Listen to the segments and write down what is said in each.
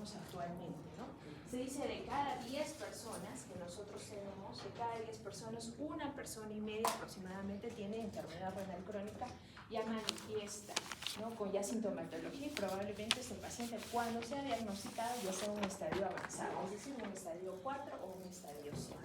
tenemos actualmente, ¿no? Se dice de cada 10 personas que nosotros tenemos, de cada 10 personas, una persona y media aproximadamente tiene enfermedad renal crónica ya manifiesta, ¿no? Con ya sintomatología, y probablemente este paciente cuando sea diagnosticado ya sea un estadio avanzado, es decir, un estadio 4 o un estadio 5.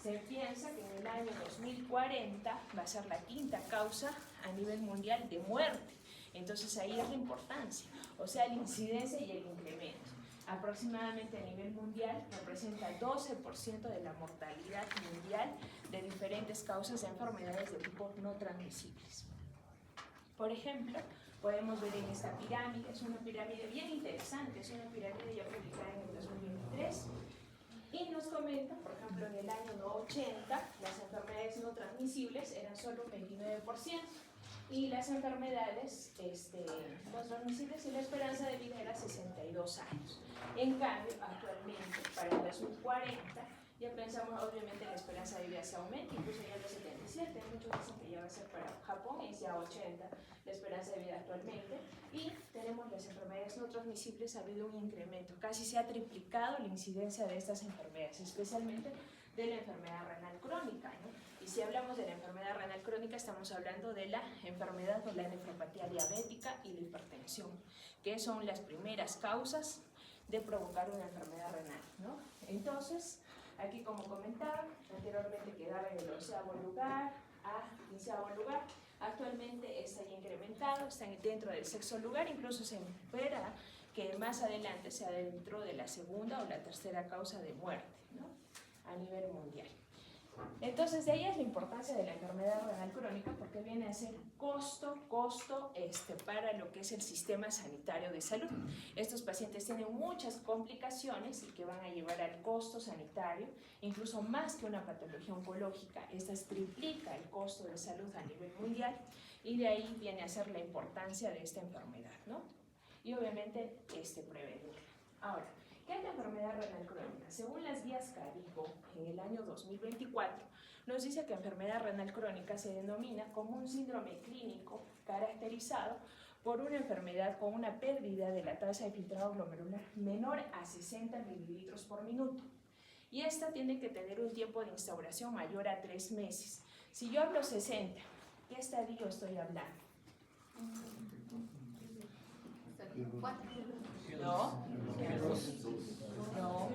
Se piensa que en el año 2040 va a ser la quinta causa a nivel mundial de muerte. Entonces ahí es la importancia, o sea, la incidencia y el incremento. Aproximadamente a nivel mundial representa 12% de la mortalidad mundial de diferentes causas de enfermedades de tipo no transmisibles. Por ejemplo, podemos ver en esta pirámide, es una pirámide bien interesante, es una pirámide ya publicada en el 2023, y nos comenta, por ejemplo, en el año 80, las enfermedades no transmisibles eran solo un 29%, y las enfermedades no transmisibles y la esperanza de vida era 62 años. En cambio, actualmente, para el 2040, ya pensamos, obviamente, la esperanza de vida se aumenta, incluso ya a los 77, muchos dicen que ya va a ser para Japón, es ya 80 la esperanza de vida actualmente, y tenemos las enfermedades no transmisibles, ha habido un incremento, casi se ha triplicado la incidencia de estas enfermedades, especialmente de la enfermedad renal crónica, ¿no? Y si hablamos de la enfermedad renal crónica, estamos hablando de la enfermedad por la nefropatía diabética y la hipertensión, que son las primeras causas de provocar una enfermedad renal, ¿no? Entonces, aquí como comentaba, anteriormente quedaba en el 11º lugar a 15º lugar, actualmente está ya incrementado, está dentro del 6º lugar, incluso se espera que más adelante sea dentro de la segunda o la tercera causa de muerte, ¿no? A nivel mundial. Entonces, de ahí es la importancia de la enfermedad renal crónica, porque viene a ser costo para lo que es el sistema sanitario de salud. Estos pacientes tienen muchas complicaciones y que van a llevar al costo sanitario, incluso más que una patología oncológica. Esta triplica el costo de salud a nivel mundial, y de ahí viene a ser la importancia de esta enfermedad, ¿no? Y obviamente prevenir. Ahora, ¿qué es la enfermedad renal crónica? Según las guías Carigo, en el año 2024, nos dice que enfermedad renal crónica se denomina como un síndrome clínico caracterizado por una enfermedad con una pérdida de la tasa de filtrado glomerular menor a 60 mililitros por minuto. Y esta tiene que tener un tiempo de instauración mayor a 3 meses. Si yo hablo 60, ¿qué estadio estoy hablando? No. No.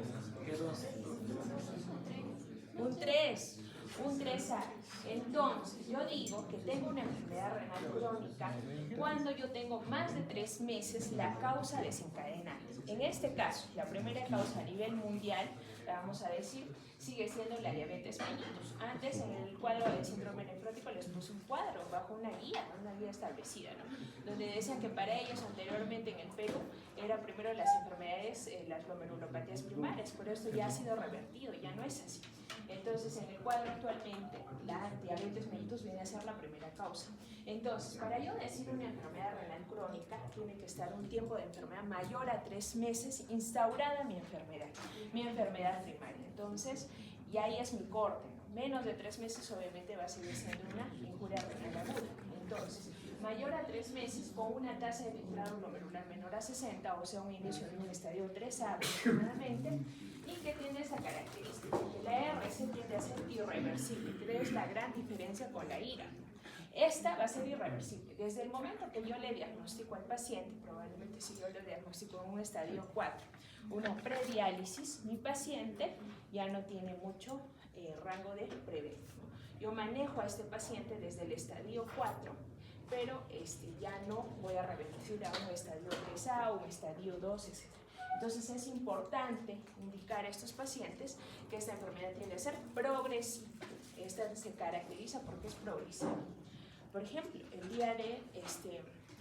Un 3A. Entonces, yo digo que tengo una enfermedad renal crónica cuando yo tengo más de 3 meses la causa desencadenante. En este caso, la primera causa a nivel mundial, la vamos a decir, sigue siendo la diabetes mellitus. Antes, en el cuadro del síndrome nefrótico, les puse un cuadro bajo una guía establecida, ¿no? Donde decían que para ellos anteriormente en el Perú era primero las enfermedades, las glomerulopatías primarias, pero esto ya ha sido revertido, ya no es así. Entonces, en el cuadro actualmente, la diabetes mellitus viene a ser la primera causa. Entonces, para yo decir una enfermedad renal crónica, tiene que estar un tiempo de enfermedad mayor a 3 meses instaurada mi enfermedad primaria. Entonces, y ahí es mi corte, ¿no? Menos de 3 meses obviamente va a seguir siendo una injuria renal aguda. Entonces, mayor a 3 meses con una tasa de filtrado glomerular menor a 60, o sea, un inicio de un estadio 3A aproximadamente, y que tiene esa característica, que la RC tiende a ser irreversible, que es la gran diferencia con la IRA. Esta va a ser irreversible. Desde el momento que yo le diagnostico al paciente, probablemente si yo le diagnostico en un estadio 4, una prediálisis, mi paciente ya no tiene mucho rango de prevenir. Yo manejo a este paciente desde el estadio 4, pero ya no voy a revertir a un estadio 3A o un estadio 2, etc. Entonces es importante indicar a estos pacientes que esta enfermedad tiende a ser progresiva. Esta se caracteriza porque es progresiva. Por ejemplo, el día de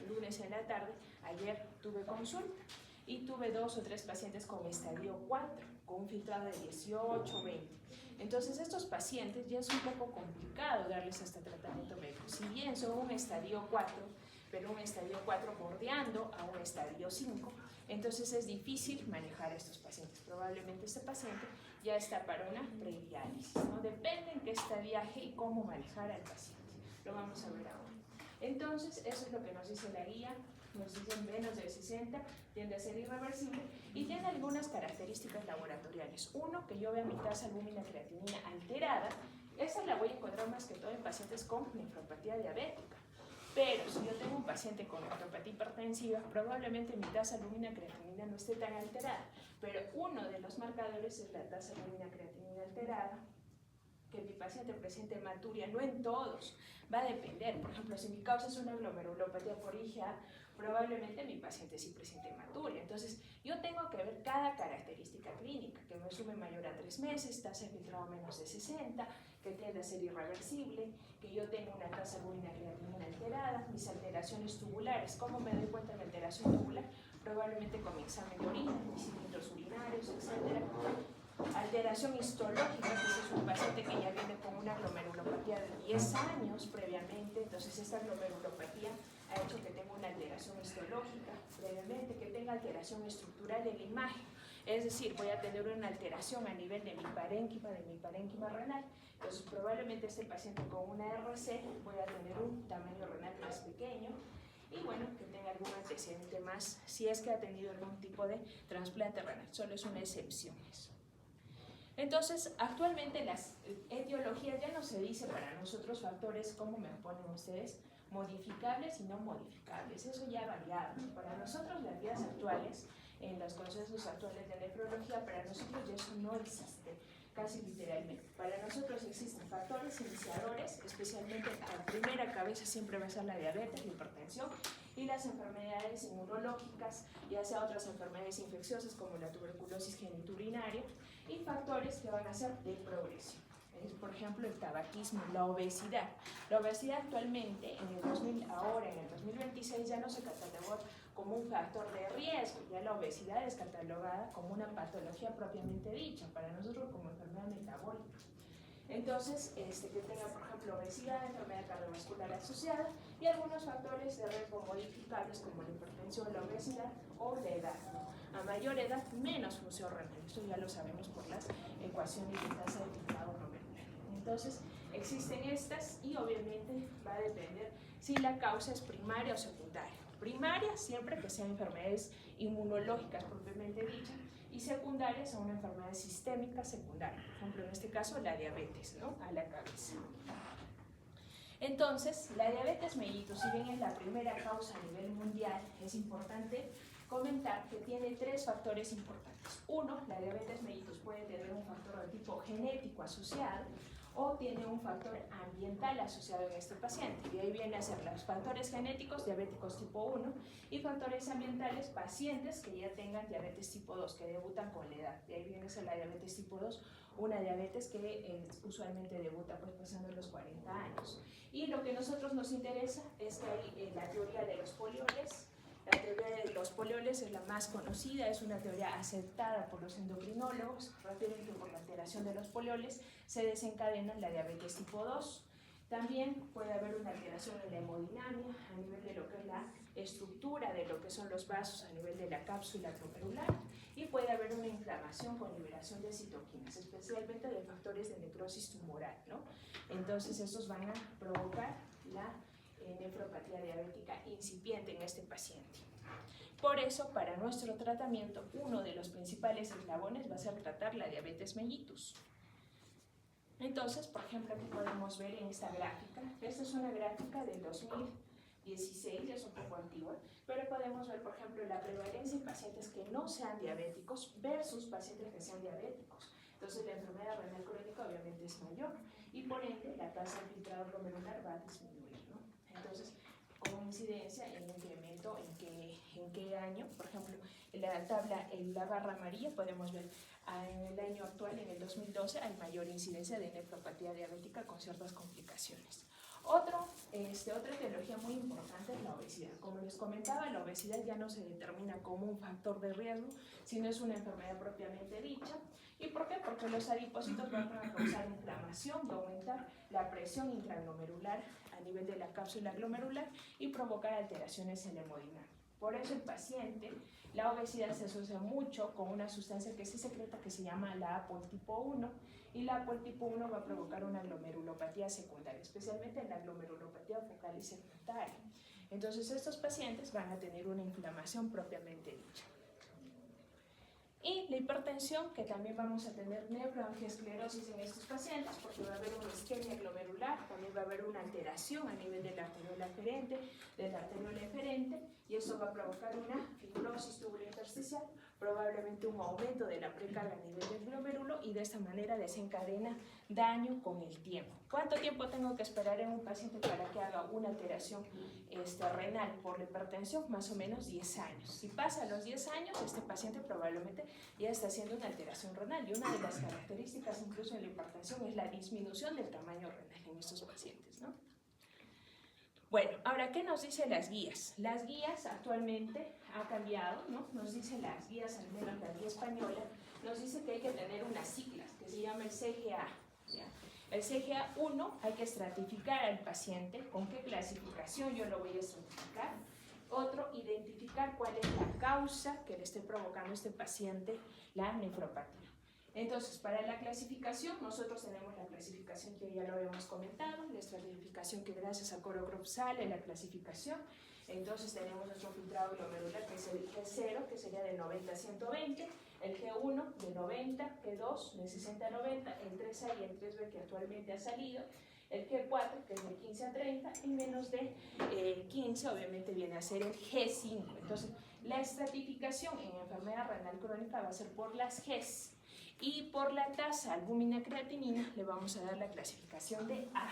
lunes en la tarde, ayer tuve consulta y tuve 2 o 3 pacientes con estadio 4, con un filtrado de 18, 20. Entonces, estos pacientes ya es un poco complicado darles este tratamiento médico. Si bien son un estadio 4, pero un estadio 4 bordeando a un estadio 5, entonces es difícil manejar a estos pacientes. Probablemente este paciente ya está para una prediálisis, ¿no? Depende en qué estadiaje y cómo manejar al paciente. Lo vamos a ver ahora. Entonces, eso es lo que nos dice la guía nos dicen menos de 60, tiende a ser irreversible y tiene algunas características laboratoriales. Uno, que yo vea mi tasa albúmina creatinina alterada. Esa la voy a encontrar más que todo en pacientes con nefropatía diabética. Pero si yo tengo un paciente con nefropatía hipertensiva, probablemente mi tasa albúmina creatinina no esté tan alterada. Pero uno de los marcadores es la tasa albúmina creatinina alterada, que mi paciente presente hematuria, no en todos, va a depender. Por ejemplo, si mi causa es una glomerulopatía por IgA, probablemente mi paciente sí presente hematuria. Entonces, yo tengo que ver cada característica clínica, que me sume mayor a 3 meses, tasa de filtrado menos de 60, que tiende a ser irreversible, que yo tenga una tasa albúmina creatinina alterada, mis alteraciones tubulares. ¿Cómo me doy cuenta de mi alteración tubular? Probablemente con mi examen de orina, mis cilindros urinarios, etc. Alteración histológica, que es un paciente que ya viene con una glomerulopatía de 10 años previamente, entonces esta glomerulopatía ha hecho que tenga una alteración histológica previamente, que tenga alteración estructural de la imagen, es decir, voy a tener una alteración a nivel de mi parénquima renal, entonces probablemente este paciente con una RC voy a tener un tamaño renal más pequeño, y bueno, que tenga algún antecedente más, si es que ha tenido algún tipo de trasplante renal, solo es una excepción eso. Entonces, actualmente las etiologías ya no se dice para nosotros factores, como me ponen ustedes, modificables y no modificables. Eso ya ha variado. Para nosotros las guías actuales, en los consensos actuales de nefrología, para nosotros ya eso no existe, casi literalmente. Para nosotros existen factores iniciadores, especialmente la primera cabeza siempre va a ser la diabetes, la hipertensión, y las enfermedades inmunológicas, ya sea otras enfermedades infecciosas como la tuberculosis genitourinaria, y factores que van a ser de progresión. Por ejemplo, el tabaquismo, la obesidad. La obesidad actualmente, ahora en el 2026, ya no se catalogó como un factor de riesgo, ya la obesidad es catalogada como una patología propiamente dicha, para nosotros como enfermedad metabólica. Entonces, que tenga, por ejemplo, obesidad, enfermedad cardiovascular asociada y algunos factores de riesgo modificables como la hipertensión, la obesidad o la edad. A mayor edad, menos función renal. Esto ya lo sabemos por las ecuaciones de tasa de filtrado glomerular. Entonces, existen estas y obviamente va a depender si la causa es primaria o secundaria. Primaria, siempre que sean enfermedades inmunológicas propiamente dichas, y secundarias a una enfermedad sistémica secundaria, por ejemplo en este caso la diabetes, ¿no? A la cabeza. Entonces, la diabetes mellitus, si bien es la primera causa a nivel mundial, es importante comentar que tiene 3 factores importantes. Uno, la diabetes mellitus puede tener un factor de tipo genético asociado o tiene un factor ambiental asociado en este paciente. Y ahí viene a ser los factores genéticos, diabéticos tipo 1, y factores ambientales, pacientes que ya tengan diabetes tipo 2, que debutan con la edad. De ahí viene a ser la diabetes tipo 2, una diabetes que usualmente debuta pues pasando los 40 años. Y lo que a nosotros nos interesa es que hay la teoría de los polioles. La teoría de los polioles es la más conocida, es una teoría aceptada por los endocrinólogos, refieren que por la alteración de los polioles se desencadena la diabetes tipo 2. También puede haber una alteración en la hemodinamia a nivel de lo que es la estructura de lo que son los vasos a nivel de la cápsula glomerular y puede haber una inflamación con liberación de citoquinas, especialmente de factores de necrosis tumoral, ¿no? Entonces estos van a provocar la nefropatía diabética incipiente en este paciente. Por eso, para nuestro tratamiento, uno de los principales eslabones va a ser tratar la diabetes mellitus. Entonces, por ejemplo, aquí podemos ver en esta gráfica, esta es una gráfica del 2016, ya es un poco antigua, pero podemos ver, por ejemplo, la prevalencia en pacientes que no sean diabéticos versus pacientes que sean diabéticos. Entonces, la enfermedad renal crónica obviamente es mayor y por ende la tasa de filtrado glomerular va a disminuir, ¿no? Entonces, con incidencia en incremento en qué año, por ejemplo, en la tabla, en la barra amarilla podemos ver en el año actual, en el 2012, hay mayor incidencia de nefropatía diabética con ciertas complicaciones. Otra etiología muy importante es la obesidad. Como les comentaba, la obesidad ya no se determina como un factor de riesgo, sino es una enfermedad propiamente dicha. ¿Y por qué? Porque los adipocitos van a causar inflamación y aumentar la presión intraglomerular a nivel de la cápsula glomerular y provocar alteraciones en la hemodinamia. Por eso el paciente, la obesidad se asocia mucho con una sustancia que se secreta que se llama la APOL tipo 1 y la APOL tipo 1 va a provocar una glomerulopatía secundaria, especialmente en la glomerulopatía focal y segmentaria. Entonces estos pacientes van a tener una inflamación propiamente dicha. Y la hipertensión, que también vamos a tener nefroangiosclerosis en estos pacientes, porque va a haber una isquemia glomerular, también va a haber una alteración a nivel de la arteriola aferente, de la arteriola eferente, y eso va a provocar una fibrosis tubulointersticial, probablemente un aumento de la precarga a nivel del glomérulo, y de esta manera desencadena daño con el tiempo. ¿Cuánto tiempo tengo que esperar en un paciente para que haga una alteración renal por la hipertensión? Más o menos 10 años. Si pasa los 10 años, este paciente probablemente ya está haciendo una alteración renal, y una de las características incluso de la hipertensión es la disminución del tamaño renal en estos pacientes, ¿no? Bueno, ahora, ¿qué nos dicen las guías? Las guías actualmente ha cambiado, ¿no? Nos dicen las guías, al menos la guía española, nos dice que hay que tener unas siglas, que se llama el CGA, ¿ya? El CGA-1 hay que estratificar al paciente, con qué clasificación yo lo voy a estratificar. Otro, identificar cuál es la causa que le esté provocando a este paciente la nefropatía. Entonces, para la clasificación, nosotros tenemos la clasificación que ya lo habíamos comentado, la estratificación que gracias a Coro sale la clasificación. Entonces tenemos nuestro filtrado glomerular, que es el G0, que sería de 90 a 120, el G1 de 90, G2 de 60 a 90, el 3A y el 3B que actualmente ha salido, el G4 que es de 15 a 30 y menos de 15 obviamente viene a ser el G5. Entonces la estratificación en enfermedad renal crónica va a ser por las Gs, y por la tasa albúmina creatinina le vamos a dar la clasificación de A.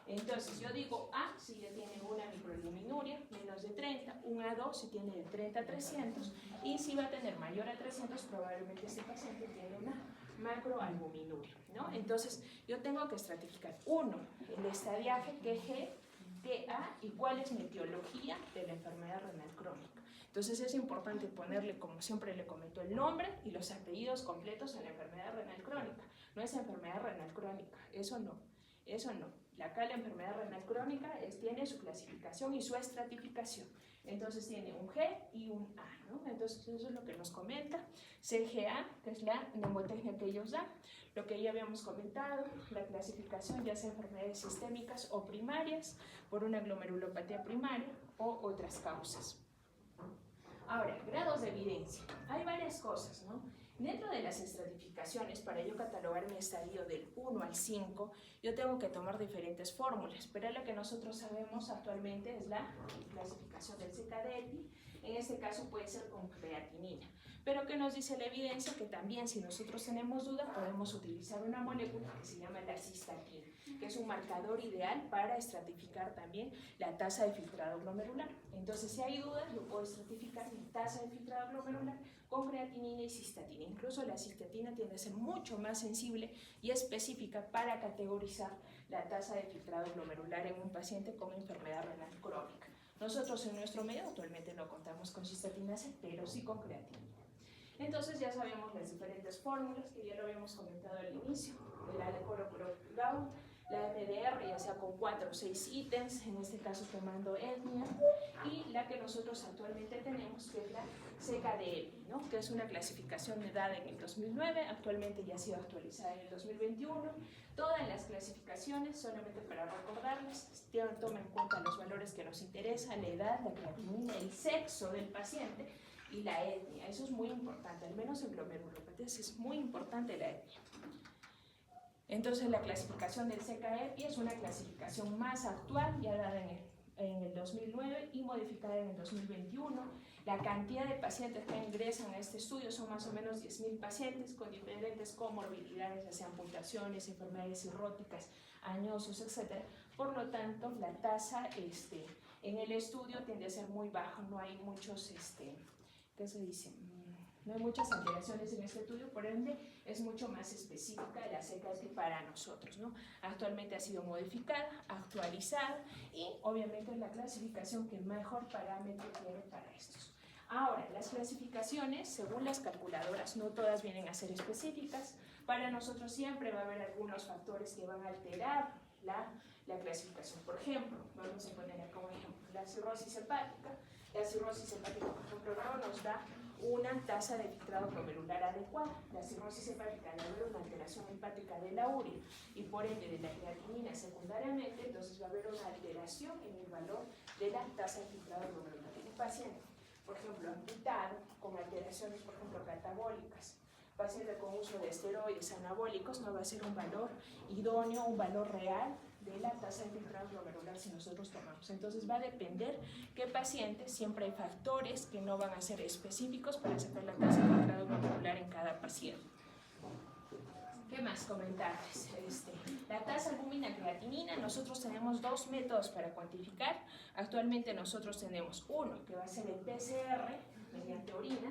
Entonces yo digo A si ya tiene una microalbuminuria menos de 30, un A2 si tiene de 30 a 300, y si va a tener mayor a 300 probablemente este paciente tiene una macroalbuminuria, ¿no? Entonces yo tengo que estratificar uno, el estadiaje, qué G, qué A y cuál es mi etiología de la enfermedad renal crónica. Entonces es importante ponerle, como siempre le comento, el nombre y los apellidos completos a la enfermedad renal crónica. No es enfermedad renal crónica, eso no, eso no. Acá la enfermedad renal crónica tiene su clasificación y su estratificación. Entonces tiene un G y un A, ¿no? Entonces eso es lo que nos comenta. CGA, que es la mnemotecnia que ellos dan. Lo que ya habíamos comentado, la clasificación ya sea enfermedades sistémicas o primarias, por una glomerulopatía primaria o otras causas. Ahora, grados de evidencia. Hay varias cosas, ¿no? Dentro de las estratificaciones, para yo catalogar mi estadio del 1 al 5, yo tengo que tomar diferentes fórmulas, pero la que nosotros sabemos actualmente es la clasificación del CKD-EPI. En este caso puede ser con creatinina. Pero ¿qué nos dice la evidencia? Que también si nosotros tenemos duda podemos utilizar una molécula que se llama la cistatina, que es un marcador ideal para estratificar también la tasa de filtrado glomerular. Entonces si hay dudas yo puedo estratificar mi tasa de filtrado glomerular con creatinina y cistatina. Incluso la cistatina tiende a ser mucho más sensible y específica para categorizar la tasa de filtrado glomerular en un paciente con enfermedad renal crónica. Nosotros en nuestro medio actualmente no contamos con cistatina C, pero sí con creatinina. Entonces ya sabemos las diferentes fórmulas que ya lo habíamos comentado al inicio, la de Coro-Gau, la MDR ya sea con 4 o 6 ítems, en este caso tomando etnia, y la que nosotros actualmente tenemos que es la CKD-EPI, ¿no? Que es una clasificación dada en el 2009, actualmente ya ha sido actualizada en el 2021. Todas las clasificaciones, solamente para recordarles, tomen en cuenta los valores que nos interesan, la edad, la creatinina, el sexo del paciente y la etnia. Eso es muy importante, al menos en glomerulopatías es muy importante la etnia. Entonces la clasificación del CKD-EPI es una clasificación más actual, ya dada en el 2009 y modificada en el 2021. La cantidad de pacientes que ingresan a este estudio son más o menos 10.000 pacientes con diferentes comorbilidades, ya sean amputaciones, enfermedades cirróticas, añosos, etc. Por lo tanto, la tasa en el estudio tiende a ser muy baja, no hay muchos, ¿qué se dice? No hay muchas alteraciones en este estudio, por ende es mucho más específica la CKD para nosotros, ¿no? Actualmente ha sido modificada, actualizada y obviamente es la clasificación que mejor parámetro tiene para estos. Ahora, las clasificaciones, según las calculadoras, no todas vienen a ser específicas. Para nosotros siempre va a haber algunos factores que van a alterar la clasificación. Por ejemplo, vamos a poner como ejemplo la cirrosis hepática. La cirrosis hepática, por ejemplo, no nos da una tasa de filtrado glomerular adecuada. La cirrosis hepática debe haber una alteración hepática de la urea y por ende de la creatinina secundariamente, entonces va a haber una alteración en el valor de la tasa de filtrado glomerular. Un paciente, por ejemplo, amputado, con alteraciones, por ejemplo, catabólicas, paciente con uso de esteroides anabólicos, no va a ser un valor idóneo, un valor real de la tasa de filtrado glomerular si nosotros tomamos. Entonces va a depender qué paciente, siempre hay factores que no van a ser específicos para sacar la tasa de filtrado glomerular en cada paciente. ¿Qué más comentarles? La tasa albúmina creatinina, nosotros tenemos dos métodos para cuantificar. Actualmente nosotros tenemos uno que va a ser el PCR mediante orina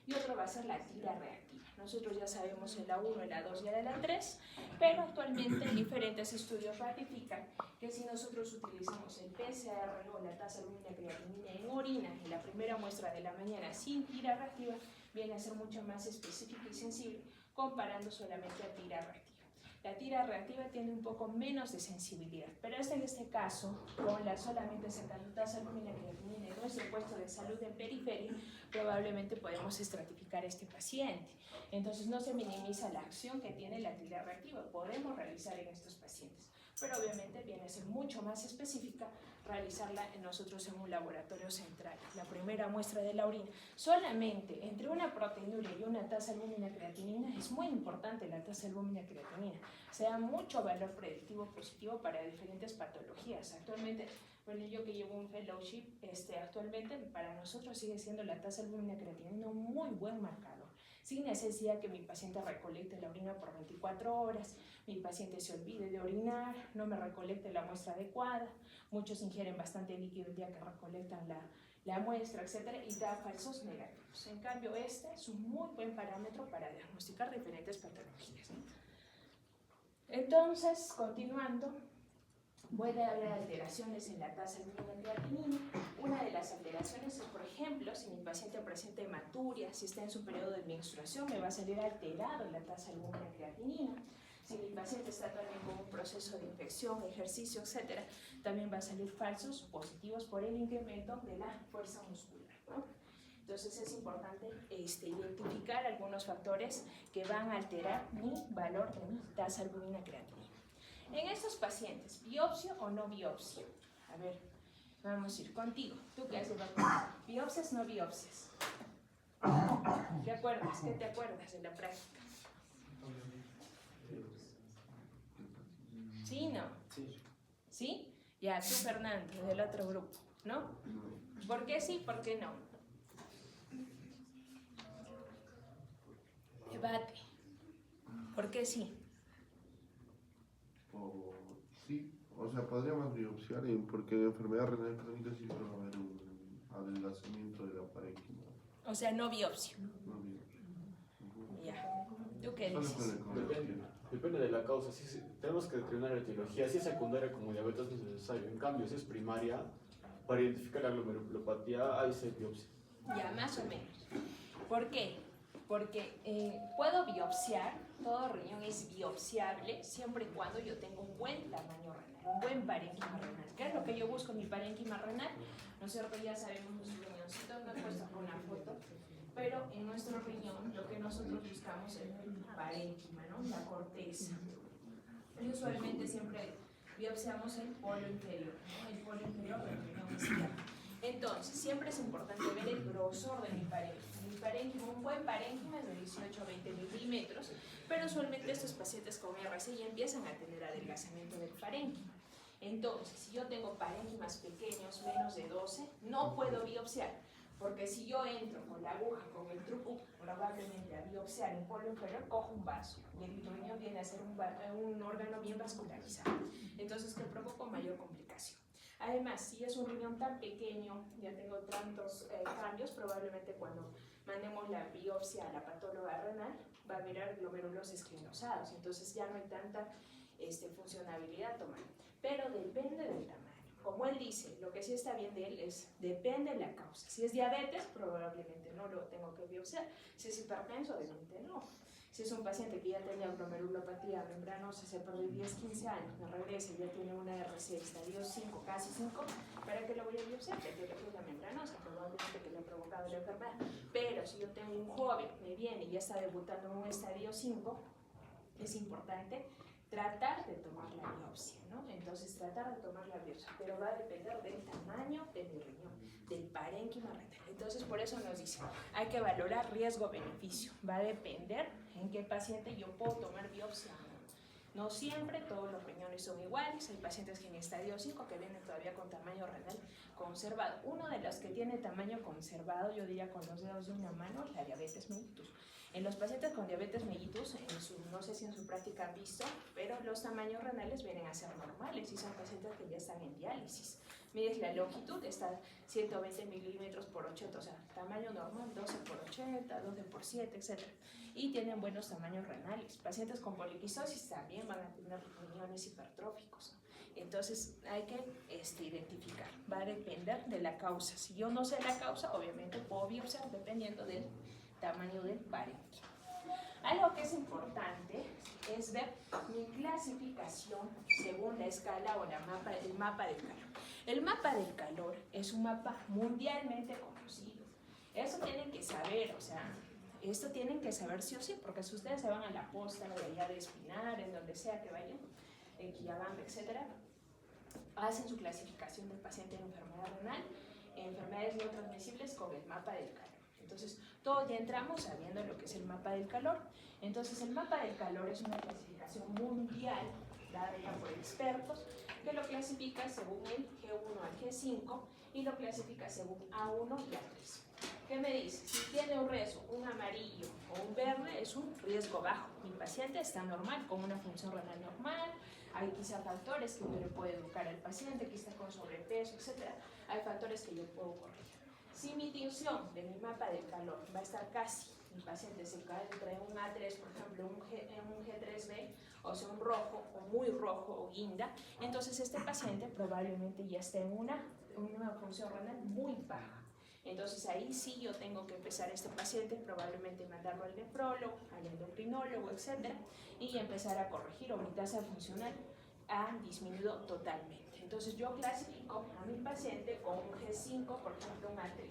y otro va a ser la tira reactiva. Nosotros ya sabemos el A1, el A2 y el A3, pero actualmente diferentes estudios ratifican que si nosotros utilizamos el PCR o la tasa albúmina creatinina en orina en la primera muestra de la mañana sin tira reactiva, viene a ser mucho más específica y sensible comparando solamente a tira reactiva. La tira reactiva tiene un poco menos de sensibilidad, pero en este caso, con la solamente sacando tasa albúmina creatinina en nuestro puesto de salud en periferia, probablemente podemos estratificar a este paciente. Entonces no se minimiza la acción que tiene la tira reactiva, podemos realizar en estos pacientes, pero obviamente viene a ser mucho más específica realizarla nosotros en un laboratorio central. La primera muestra de la orina, solamente entre una proteinuria y una tasa albúmina creatinina, es muy importante la tasa albúmina creatinina, se da mucho valor predictivo positivo para diferentes patologías. Actualmente, bueno, yo que llevo un fellowship, actualmente para nosotros sigue siendo la tasa albúmina creatinina un muy buen marcador, sin necesidad que mi paciente recolecte la orina por 24 horas, mi paciente se olvide de orinar, no me recolecte la muestra adecuada, muchos ingieren bastante líquido el día que recolectan la muestra, etcétera, y da falsos negativos. En cambio, es un muy buen parámetro para diagnosticar diferentes patologías. Entonces, continuando, puede haber alteraciones en la tasa albúmina creatinina. Una de las alteraciones es, por ejemplo, si mi paciente presenta hematuria, si está en su periodo de menstruación, me va a salir alterado la tasa albúmina creatinina. Si mi paciente está también con un proceso de infección, ejercicio, etcétera, también va a salir falsos positivos por el incremento de la fuerza muscular, ¿no? Entonces es importante identificar algunos factores que van a alterar mi valor de mi tasa albúmina creatinina. En estos pacientes, ¿biopsia o no biopsia? A ver, vamos a ir contigo. ¿Tú qué haces? ¿Biopsias o no biopsias? ¿Qué acuerdas? ¿Qué te acuerdas de la práctica? ¿Sí, no? ¿Sí? Ya, tú, Fernando, del otro grupo, ¿no? ¿Por qué sí, por qué no? Debate. ¿Por qué sí? Sí, o sea, podríamos biopsiar porque en enfermedad renal crónica sí suele haber un adelgazamiento de la parénquima. O sea, no biopsia. No biopsia. Ya. ¿Tú qué dices? Depende de la causa. Si tenemos que determinar la etiología. Si es secundaria como diabetes no es necesario. En cambio, si es primaria, para identificar la glomerulopatía, ahí se biopsia. Ya, más o menos. ¿Por qué? Porque puedo biopsiar, todo riñón es biopsiable siempre y cuando yo tenga un buen tamaño renal, un buen parénquima renal. ¿Qué es lo que yo busco en mi parénquima renal? ¿No es cierto? Ya sabemos nuestro riñoncito, no he puesto con una foto, pero en nuestro riñón lo que nosotros buscamos es el parénquima, ¿no? La corteza. Y usualmente siempre biopsiamos el polo inferior, ¿no? El polo inferior del riñón izquierdo. Entonces, siempre es importante ver el grosor de mi parénquima. Mi parénquima, un buen parénquima es de 18 a 20 milímetros, pero usualmente estos pacientes con RC ya empiezan a tener adelgazamiento del parénquima. Entonces, si yo tengo parénquimas pequeños, menos de 12, no puedo biopsiar, porque si yo entro con la aguja, con el truco, probablemente a biopsiar el polo inferior, cojo un vaso, y el riñón viene a ser un órgano bien vascularizado. Entonces, que provoca mayor complicación. Además, si es un riñón tan pequeño, ya tengo tantos cambios, probablemente cuando mandemos la biopsia a la patóloga renal, va a mirar glomérulos esclerosados, entonces ya no hay tanta funcionabilidad tomar. Pero depende del tamaño. Como él dice, lo que sí está bien de él es, depende de la causa. Si es diabetes, probablemente no lo tengo que biopsiar. Si es hipertenso, obviamente no. Si es un paciente que ya tenía glomerulopatía membranosa, se perdió 10, 15 años, me regresa y ya tiene una RC estadio 5, casi 5, ¿para qué lo voy a biopsiar? Ya tiene una membranosa, probablemente que le ha provocado la enfermedad. Pero si yo tengo un joven, me viene y ya está debutando en un estadio 5, es importante tratar de tomar la biopsia, ¿no? Entonces, tratar de tomar la biopsia, pero va a depender del tamaño de mi riñón, del parénquima renal. Entonces, por eso nos dice, hay que valorar riesgo-beneficio. Va a depender en qué paciente yo puedo tomar biopsia. No siempre todos los riñones son iguales. Hay pacientes que en estadio 5 que vienen todavía con tamaño renal conservado. Uno de los que tiene tamaño conservado, yo diría con los dedos de una mano, la diabetes mellitus. En los pacientes con diabetes mellitus, no sé si en su práctica han visto, pero los tamaños renales vienen a ser normales y son pacientes que ya están en diálisis. Mides la longitud, está 120 milímetros por 80, o sea, tamaño normal, 12 por 80, 12 por 7, etc. Y tienen buenos tamaños renales. Pacientes con poliquistosis también van a tener riñones hipertróficos. Entonces hay que identificar, va a depender de la causa. Si yo no sé la causa, obviamente puedo biopsiar dependiendo del tamaño del parénquima. Algo que es importante es ver mi clasificación según la escala o el mapa del calor. El mapa del calor es un mapa mundialmente conocido. Eso tienen que saber, o sea, esto tienen que saber sí o sí, porque si ustedes se van a la posta de allá de Espinar, en donde sea que vayan, en Quillabamba, etc., hacen su clasificación del paciente en enfermedad renal, enfermedades no transmisibles con el mapa del calor. Entonces, todos ya entramos sabiendo lo que es el mapa del calor. Entonces, el mapa del calor es una clasificación mundial dada ya por expertos que lo clasifica según el G1 al G5 y lo clasifica según A1 y A3. ¿Qué me dice? Si tiene un riesgo, un amarillo o un verde, es un riesgo bajo. Mi paciente está normal, con una función renal normal. Hay quizá factores que yo le puedo educar al paciente, que está con sobrepeso, etc. Hay factores que yo puedo corregir. Si mi tinción de mi mapa del calor va a estar casi, mi paciente se cae entre un A3, por ejemplo, un G3B, o sea, un rojo o muy rojo o guinda, entonces este paciente probablemente ya esté en una función renal muy baja. Entonces ahí sí yo tengo que empezar a este paciente, probablemente mandarlo al nefrólogo, al endocrinólogo, etc. y empezar a corregir, o mi tasa funcional ha disminuido totalmente. Entonces yo clasifico a mi paciente con un G5, por ejemplo un A3.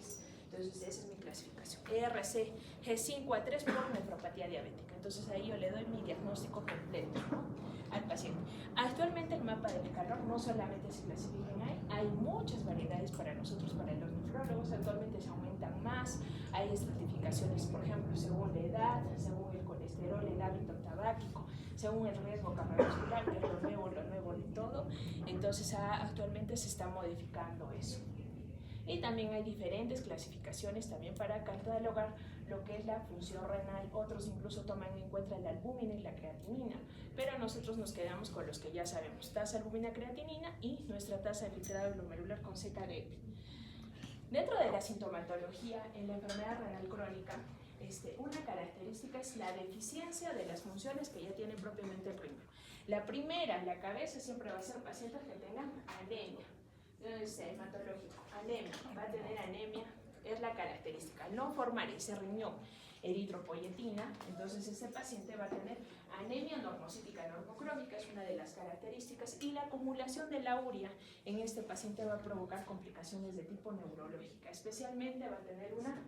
Entonces esa es mi clasificación. ERC G5 A3 por nefropatía diabética. Entonces ahí yo le doy mi diagnóstico completo, ¿no?, al paciente. Actualmente el mapa del calor no solamente se clasifica en ahí, hay muchas variedades para nosotros, para los nefrólogos. Actualmente se aumentan más. Hay estratificaciones, por ejemplo, según la edad, según el colesterol, el hábito tabáquico, según el riesgo cardiovascular, que es lo nuevo de todo. Entonces actualmente se está modificando eso. Y también hay diferentes clasificaciones también para catalogar lo que es la función renal. Otros incluso toman en cuenta la albúmina y la creatinina, pero nosotros nos quedamos con los que ya sabemos: tasa albúmina, creatinina y nuestra tasa de filtrado glomerular con ZDF. Dentro de la sintomatología en la enfermedad renal crónica, una característica es la deficiencia de las funciones que ya tienen propiamente el riñón. La primera, la cabeza, siempre va a ser pacientes que tengan anemia. Hematológico, anemia, va a tener anemia, es la característica. Al no formar ese riñón eritropoyetina, entonces ese paciente va a tener anemia normocítica normocrónica, es una de las características, y la acumulación de la urea en este paciente va a provocar complicaciones de tipo neurológica, especialmente va a tener una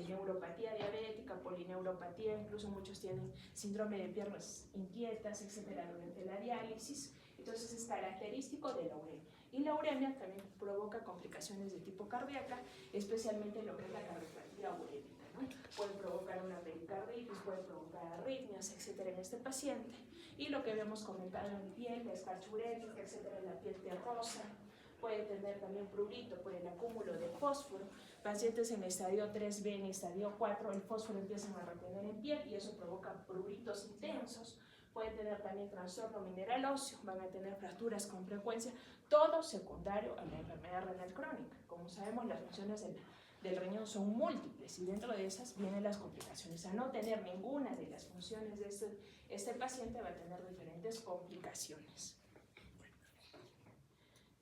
neuropatía diabética, polineuropatía, incluso muchos tienen síndrome de piernas inquietas, etcétera, durante la diálisis. Entonces es característico de la uremia. Y la uremia también provoca complicaciones de tipo cardíaca, especialmente lo que es la cardiopatía urémica, ¿no? Puede provocar una pericarditis, puede provocar arritmias, etcétera, en este paciente. Y lo que habíamos comentado en piel, la escarcha urémica, etcétera, la piel terrosa. Puede tener también prurito por el acúmulo de fósforo. Pacientes en estadio 3B, en estadio 4, el fósforo empiezan a retener en piel y eso provoca pruritos intensos. Pueden tener también trastorno mineral óseo, van a tener fracturas con frecuencia, todo secundario a la enfermedad renal crónica. Como sabemos, las funciones del riñón son múltiples y dentro de esas vienen las complicaciones. A no tener ninguna de las funciones de este paciente va a tener diferentes complicaciones.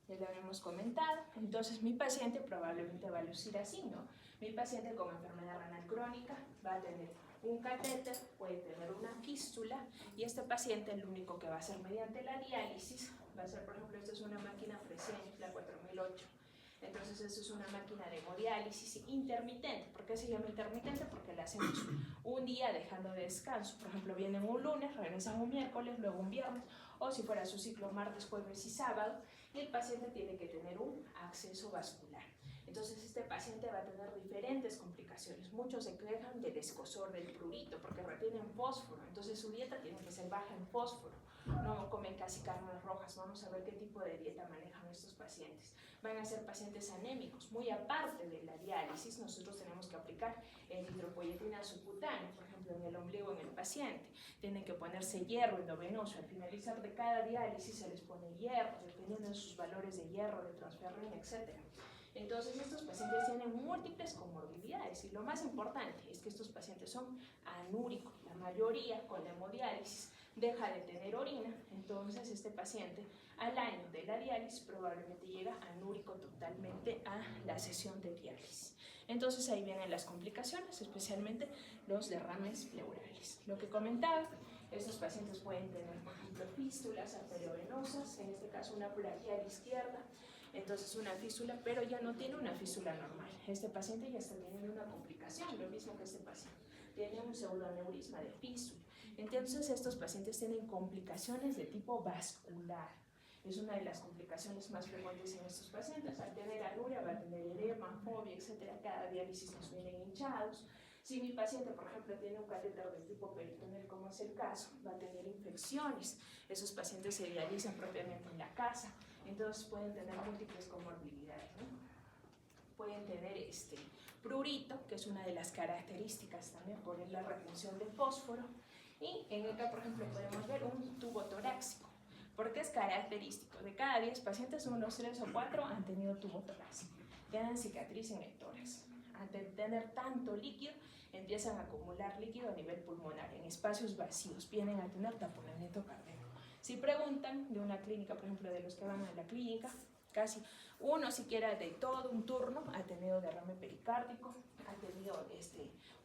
Ya lo habíamos comentado. Entonces mi paciente probablemente va a lucir así, ¿no? Mi paciente con enfermedad renal crónica va a tener un catéter, puede tener una fístula, y este paciente lo único que va a hacer mediante la diálisis va a ser, por ejemplo, esta es una máquina Fresenius, la 4008. Entonces eso es una máquina de hemodiálisis intermitente. ¿Por qué se llama intermitente? Porque la hacemos un día dejando de descanso. Por ejemplo, vienen un lunes, regresan un miércoles, luego un viernes, o si fuera su ciclo martes, jueves y sábado, y el paciente tiene que tener un acceso vascular. Entonces este paciente va a tener diferentes complicaciones. Muchos se quejan del escozor, del prurito, porque retienen fósforo. Entonces su dieta tiene que ser baja en fósforo. No comen casi carnes rojas. Vamos a ver qué tipo de dieta manejan estos pacientes. Van a ser pacientes anémicos. Muy aparte de la diálisis, nosotros tenemos que aplicar el hidropoietina subcutáneo, por ejemplo, en el ombligo en el paciente. Tienen que ponerse hierro endovenoso. Al finalizar de cada diálisis se les pone hierro, dependiendo de sus valores de hierro, de transferrina, etc. Entonces estos pacientes tienen múltiples comorbilidades y lo más importante es que estos pacientes son anúricos. La mayoría con la hemodiálisis deja de tener orina, entonces este paciente al año de la diálisis probablemente llega anúrico totalmente a la sesión de diálisis. Entonces ahí vienen las complicaciones, especialmente los derrames pleurales. Lo que comentaba, estos pacientes pueden tener, por ejemplo, fístulas arteriovenosas, en este caso una plaqueal izquierda, entonces una fístula, pero ya no tiene una fístula normal. Este paciente ya está teniendo una complicación, lo mismo que este paciente. Tiene un pseudoneurisma de fístula. Entonces estos pacientes tienen complicaciones de tipo vascular. Es una de las complicaciones más frecuentes en estos pacientes. Al tener anuria va a tener edema, fobia, etc. Cada diálisis nos vienen hinchados. Si mi paciente, por ejemplo, tiene un catéter de tipo peritoneal, como es el caso, va a tener infecciones. Esos pacientes se dializan propiamente en la casa. Entonces pueden tener múltiples comorbilidades, ¿no? Pueden tener prurito, que es una de las características también por la retención de fósforo. Y en acá, por ejemplo, podemos ver un tubo torácico. Porque es característico. De cada 10 pacientes, unos 3 o 4 han tenido tubo torácico. Tienen cicatriz en el tórax. Al tener tanto líquido, empiezan a acumular líquido a nivel pulmonar, en espacios vacíos. Vienen a tener taponamiento cardíaco. Si preguntan de una clínica, por ejemplo, de los que van a la clínica, casi uno siquiera de todo un turno ha tenido derrame pericárdico, ha tenido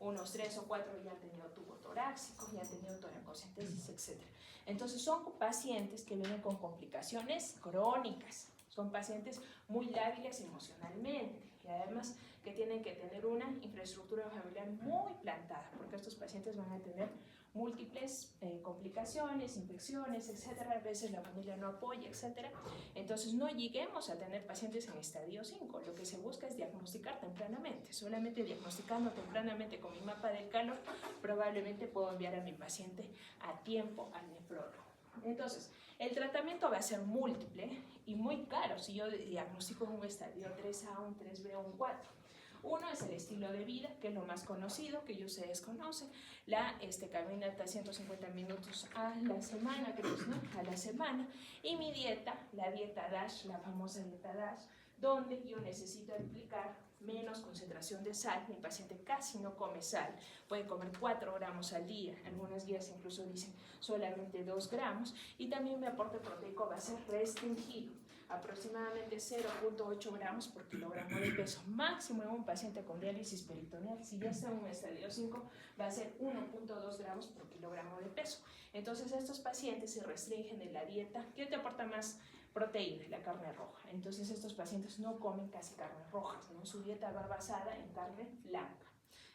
unos 3 o 4 ya han tenido tubo torácico, ya han tenido toracocentesis, etc. Entonces son pacientes que vienen con complicaciones crónicas, son pacientes muy lábiles emocionalmente y además que tienen que tener una infraestructura familiar muy plantada, porque estos pacientes van a tener múltiples complicaciones, infecciones, etcétera. A veces la familia no apoya, etcétera. Entonces no lleguemos a tener pacientes en estadio 5. Lo que se busca es diagnosticar tempranamente. Solamente diagnosticando tempranamente con mi mapa del calor, probablemente puedo enviar a mi paciente a tiempo al nefrólogo. Entonces, el tratamiento va a ser múltiple y muy caro si yo diagnostico un estadio 3A, un 3B o un 4. Uno es el estilo de vida, que es lo más conocido, que yo se desconoce. La caminata 150 minutos a la semana, creo, ¿no? A la semana. Y mi dieta, la dieta DASH, la famosa dieta DASH, donde yo necesito aplicar menos concentración de sal. Mi paciente casi no come sal, puede comer 4 gramos al día. Algunas guías incluso dicen solamente 2 gramos. Y también mi aporte proteico va a ser restringido, aproximadamente 0.8 gramos por kilogramo de peso. Máximo en un paciente con diálisis peritoneal, si ya está en un estadio 5, va a ser 1.2 gramos por kilogramo de peso. Entonces estos pacientes se restringen en la dieta. ¿Qué te aporta más proteína? La carne roja. Entonces estos pacientes no comen casi carnes rojas, ¿no? Su dieta va basada en carne blanca.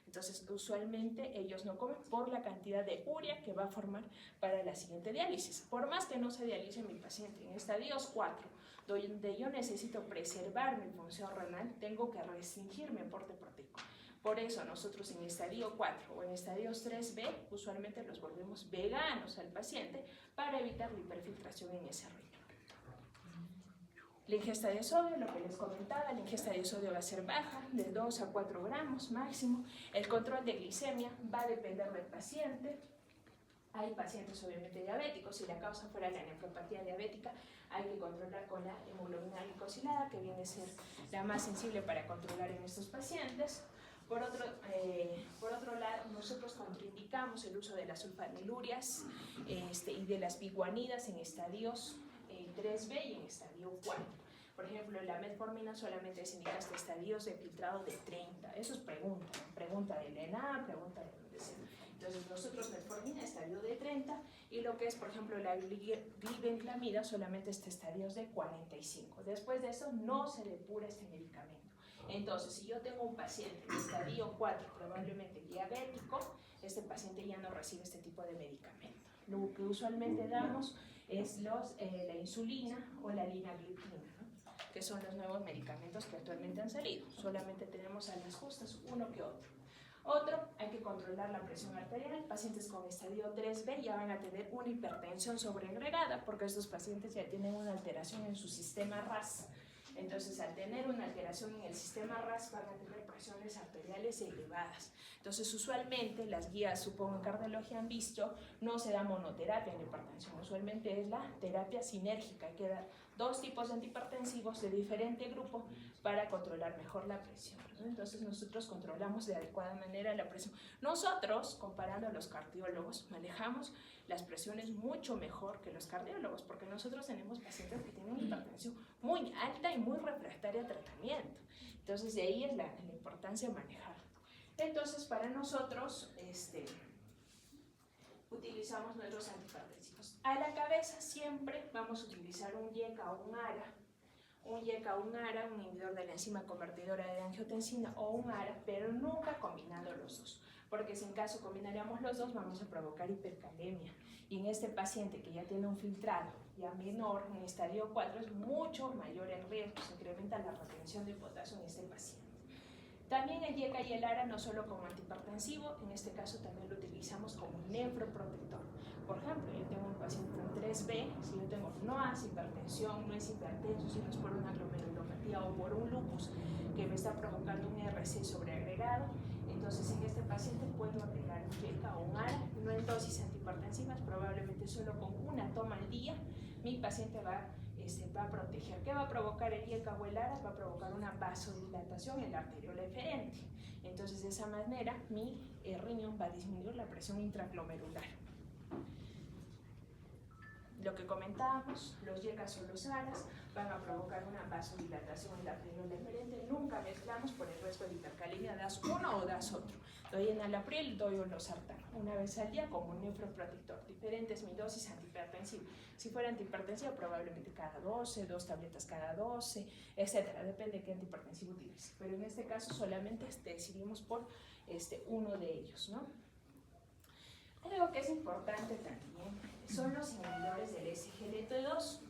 Entonces, usualmente ellos no comen por la cantidad de urea que va a formar para la siguiente diálisis. Por más que no se dialice mi paciente en estadios 4, donde yo necesito preservar mi función renal, tengo que restringir mi aporte proteico. Por eso nosotros en estadio 4 o en estadios 3B usualmente los volvemos veganos al paciente para evitar la hiperfiltración en ese riñón. La ingesta de sodio, lo que les comentaba, la ingesta de sodio va a ser baja, de 2 a 4 gramos máximo. El control de glicemia va a depender del paciente. Hay pacientes obviamente diabéticos, si la causa fuera la nefropatía diabética, hay que controlar con la hemoglobina glicosilada, que viene a ser la más sensible para controlar en estos pacientes. Por otro lado, nosotros contraindicamos el uso de las sulfanilurias y de las biguanidas en estadios 3B y en estadio 4. Por ejemplo, la metformina solamente se indica hasta estadios de filtrado de 30. Eso es pregunta de la ENA, pregunta de donde sea. Entonces nosotros metformina estadio de 30 y lo que es, por ejemplo, la glibenclamida solamente está estadios de 45. Después de eso no se depura este medicamento. Entonces, si yo tengo un paciente de estadio 4, probablemente diabético, este paciente ya no recibe este tipo de medicamento. Lo que usualmente damos es la insulina o la linagliptina, ¿no? Que son los nuevos medicamentos que actualmente han salido. Solamente tenemos a las justas uno que otro. Otro, hay que controlar la presión arterial. Pacientes con estadio 3B ya van a tener una hipertensión sobreagregada porque estos pacientes ya tienen una alteración en su sistema RAS. Entonces, al tener una alteración en el sistema RAS, van a tener presiones arteriales elevadas. Entonces, usualmente, las guías, supongo, en cardiología han visto, no se da monoterapia en la hipertensión. Usualmente es la terapia sinérgica. Hay que dar 2 tipos de antihipertensivos de diferente grupo para controlar mejor la presión, ¿no? Entonces, nosotros controlamos de adecuada manera la presión. Nosotros, comparando a los cardiólogos, manejamos las presiones mucho mejor que los cardiólogos, porque nosotros tenemos pacientes que tienen hipertensión muy alta y muy refractaria a tratamiento. Entonces, de ahí es la importancia de manejar. Entonces, para nosotros, utilizamos nuestros antihipertensivos. A la cabeza siempre vamos a utilizar un YECA o un ARA. Un YECA o un ARA, un inhibidor de la enzima convertidora de angiotensina o un ARA, pero nunca combinando los dos. Porque si en caso combinaríamos los dos, vamos a provocar hipercalemia. Y en este paciente que ya tiene un filtrado ya menor, en estadio 4, es mucho mayor el riesgo, se incrementa la retención de potasio en este paciente. También el YECA y el ARA no solo como antihipertensivo, en este caso también lo utilizamos como nefroprotector. Por ejemplo, yo tengo un paciente con 3B, si yo tengo no es hipertensión, no es hipertenso, sino es por una glomerulopatía o por un lupus que me está provocando un RC sobreagregado, entonces en este paciente puedo agregar un YECA o un ARA, no en dosis antihipertensivas, probablemente solo con una toma al día, mi paciente va a proteger. ¿Qué va a provocar el YECA o el ARA? Va a provocar una vasodilatación en la arteriola eferente. Entonces, de esa manera, mi riñón va a disminuir la presión intraglomerular. Lo que comentábamos, los YECAs o los ARAs van a provocar una vasodilatación en la arteriola eferente. Nunca mezclamos por el riesgo de hipercalemia, das uno o das otro. Doy enalapril, doy losartán, una vez al día como un nefroprotector. Diferente es mi dosis antihipertensiva. Si fuera antihipertensiva, probablemente cada 12, 2 tabletas cada 12, etc. Depende de qué antihipertensivo utilice. Pero en este caso solamente decidimos por uno de ellos, ¿no? Algo que es importante también son los inhibidores del SGLT2.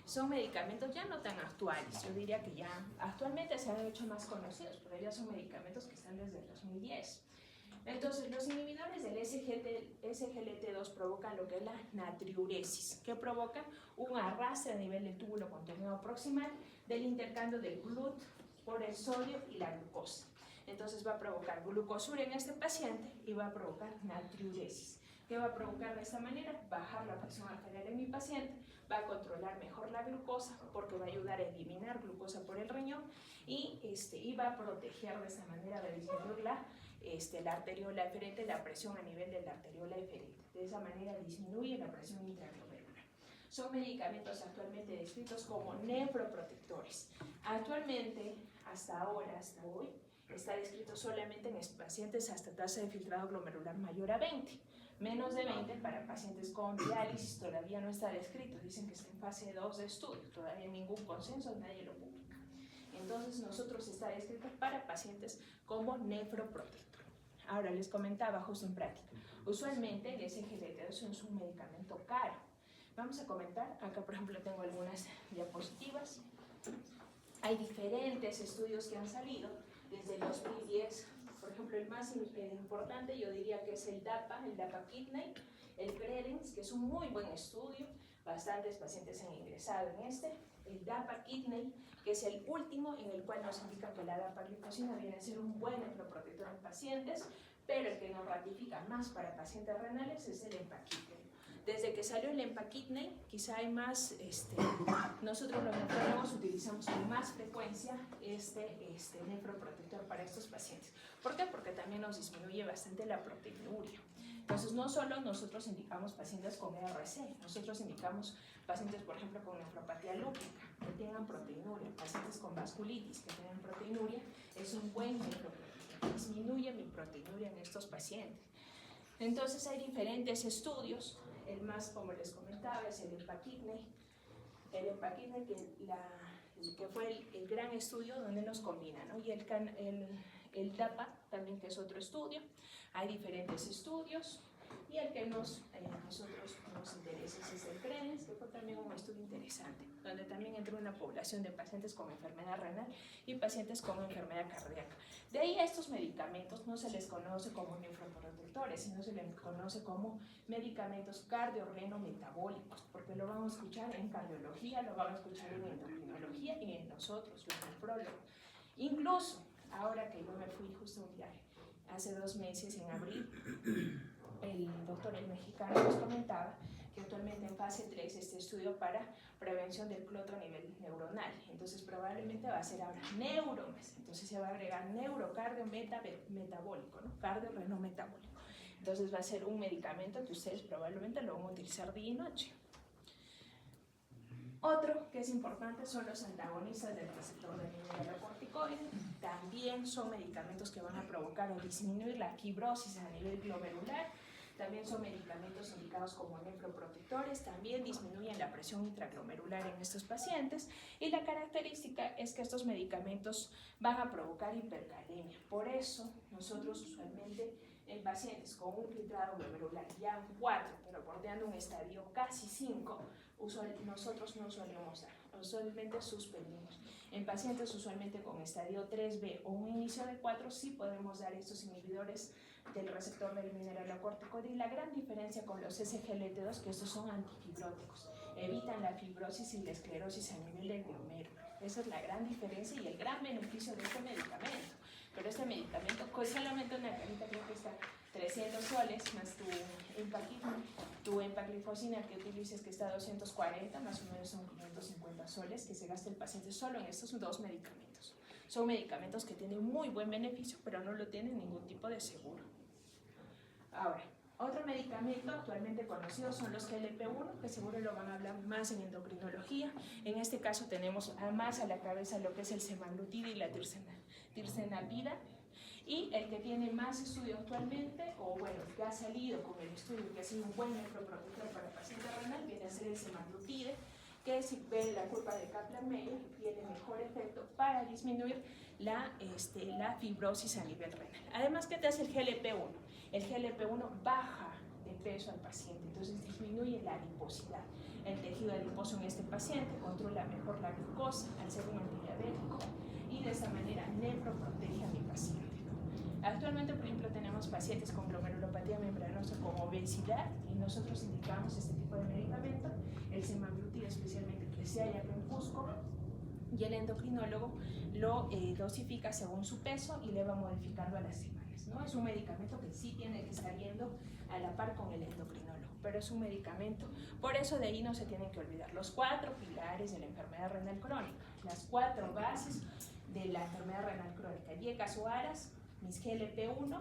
Son medicamentos ya no tan actuales, yo diría que ya actualmente se han hecho más conocidos, pero ya son medicamentos que están desde el 2010. Entonces, los inhibidores del SGLT2 provocan lo que es la natriuresis, que provoca un arrastre a nivel del túbulo contorneado proximal del intercambio del GLUT por el sodio y la glucosa. Entonces, va a provocar glucosura en este paciente y va a provocar natriuresis. ¿Qué va a provocar de esta manera? Bajar la presión arterial en mi paciente, va a controlar mejor la glucosa porque va a ayudar a eliminar glucosa por el riñón y va a proteger de esta manera, de disminuir la arteriola eferente, la presión a nivel de la arteriola eferente. De esa manera disminuye la presión intraglomerular. Son medicamentos actualmente descritos como nefroprotectores. Actualmente, hasta hoy, está descrito solamente en pacientes hasta tasa de filtrado glomerular mayor a 20. Menos de 20 para pacientes con diálisis todavía no está descrito. Dicen que está en fase 2 de estudio. Todavía ningún consenso, nadie lo publica. Entonces, nosotros está descrito para pacientes como nefroprotector. Ahora, les comentaba justo en práctica. Usualmente el SGLT2 es un medicamento caro. Vamos a comentar. Acá, por ejemplo, tengo algunas diapositivas. Hay diferentes estudios que han salido desde el 2010. Por ejemplo, el más importante yo diría que es el DAPA Kidney, el CREDENS, que es un muy buen estudio, bastantes pacientes han ingresado en el DAPA Kidney, que es el último en el cual nos indica que la DAPA-glicosina viene a ser un buen nefroprotector en pacientes, pero el que nos ratifica más para pacientes renales es el EMPA-Kidney. Desde que salió el EMPA-Kidney, quizá hay más, nosotros los nefrólogos utilizamos con más frecuencia este nefroprotector para estos pacientes. ¿Por qué? Porque también nos disminuye bastante la proteinuria. Entonces, no solo nosotros indicamos pacientes con ERC, nosotros indicamos pacientes, por ejemplo, con nefropatía lúpica, que tengan proteinuria, pacientes con vasculitis, que tengan proteinuria, es un buen nefroprotector, disminuye mi proteinuria en estos pacientes. Entonces hay diferentes estudios, el más, como les comentaba, es el EMPA-KidNey, que fue el gran estudio donde nos combina, ¿no? Y el TAPA también, que es otro estudio. Hay diferentes estudios, y el que nosotros nos interesa es el CRENES, que fue también un estudio interesante, donde también entró una población de pacientes con enfermedad renal y pacientes con enfermedad cardíaca. De ahí a estos medicamentos no se les conoce como nefroprotectores, sino se les conoce como medicamentos cardiorrenometabólicos, porque lo vamos a escuchar en cardiología, lo vamos a escuchar en endocrinología y en nosotros, los nefrólogos. Incluso, ahora que yo me fui justo a un viaje, hace 2 meses, en abril, el doctor, el mexicano, nos comentaba que actualmente en fase 3 este estudio para prevención del clotro a nivel neuronal. Entonces probablemente va a ser ahora neuromes. Entonces se va a agregar neurocardio metabólico, ¿no? Cardiorrenometabólico. Entonces va a ser un medicamento que ustedes probablemente lo van a utilizar día y noche. Otro que es importante son los antagonistas del receptor del mineralocorticoide. También son medicamentos que van a provocar o disminuir la fibrosis a nivel glomerular. También son medicamentos indicados como nefroprotectores, también disminuyen la presión intraglomerular en estos pacientes, y la característica es que estos medicamentos van a provocar hipercalemia. Por eso nosotros usualmente en pacientes con un filtrado glomerular ya 4, pero bordeando un estadio casi 5, nosotros no solemos dar, usualmente suspendimos. En pacientes usualmente con estadio 3B o un inicio de 4 sí podemos dar estos inhibidores del receptor del mineralocorticoide, y la gran diferencia con los SGLT2 que estos son antifibróticos, evitan la fibrosis y la esclerosis a nivel del glomérulo. Esa es la gran diferencia y el gran beneficio de este medicamento. Pero este medicamento, con solamente una carita, creo que está 300 soles, más tu empaglifosina que utilices, que está a 240, más o menos son 550 soles que se gasta el paciente solo en estos 2 medicamentos. Son medicamentos que tienen muy buen beneficio, pero no lo tienen ningún tipo de seguro. Ahora, otro medicamento actualmente conocido son los GLP-1, que seguro lo van a hablar más en endocrinología. En este caso tenemos más a la cabeza lo que es el semaglutida y la tirsenapida. Y el que tiene más estudio actualmente, o bueno, que ha salido con el estudio que ha sido un buen nefroprotector para el paciente renal, viene a ser el semaglutide, que si ven la curva de Kaplan-Meier tiene mejor efecto para disminuir la fibrosis a nivel renal. Además, ¿qué te hace el GLP-1? El GLP-1 baja de peso al paciente, entonces disminuye la adiposidad. El tejido adiposo en este paciente controla mejor la glucosa al ser un antidiabético, y de esta manera nefroprotege a mi paciente. Actualmente, por ejemplo, tenemos pacientes con glomerulopatía membranosa con obesidad, y nosotros indicamos este tipo de medicamento, el semaglutida especialmente, que se halla en Cusco, y el endocrinólogo lo dosifica según su peso y le va modificando a las semanas, ¿no? Es un medicamento que sí tiene que estar yendo a la par con el endocrinólogo, pero es un medicamento. Por eso de ahí no se tienen que olvidar los 4 pilares de la enfermedad renal crónica, las 4 bases de la enfermedad renal crónica: YECAS o ARAS, mis GLP-1,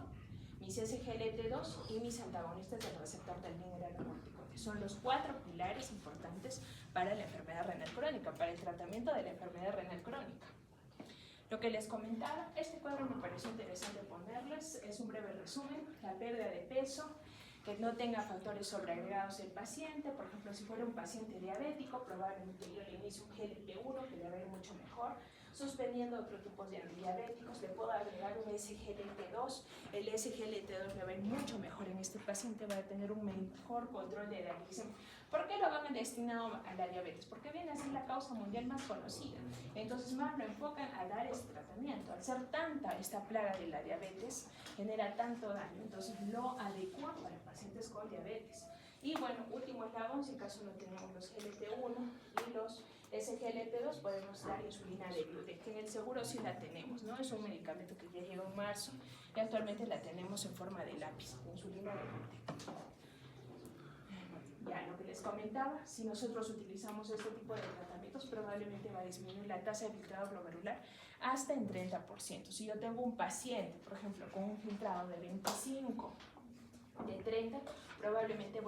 mis SGLT2 y mis antagonistas del receptor del mineralocorticoide. Son los 4 pilares importantes para la enfermedad renal crónica, para el tratamiento de la enfermedad renal crónica. Lo que les comentaba, este cuadro me pareció interesante ponerles, es un breve resumen: la pérdida de peso, que no tenga factores sobreagregados del paciente. Por ejemplo, si fuera un paciente diabético, probablemente yo le inicio un GLP-1 que le va a ir mucho mejor. Suspendiendo otros tipos de antidiabéticos, le puedo agregar un SGLT2. El SGLT2 le va a ir mucho mejor en este paciente, va a tener un mejor control de la glicemia. ¿Por qué lo van destinado a la diabetes? Porque viene a ser la causa mundial más conocida. Entonces más lo enfocan a dar este tratamiento. Al ser tanta esta plaga de la diabetes, genera tanto daño, entonces lo adecuan para pacientes con diabetes. Y bueno, último eslabón, si acaso no tenemos los GLP-1 y los SGLT2, podemos dar insulina de gluten, que en el seguro sí la tenemos, ¿no? Es un medicamento que ya llegó en marzo y actualmente la tenemos en forma de lápiz, insulina de gluten. Ya lo que les comentaba, si nosotros utilizamos este tipo de tratamientos, probablemente va a disminuir la tasa de filtrado glomerular hasta en 30%. Si yo tengo un paciente, por ejemplo, con un filtrado de 25, de 30, probablemente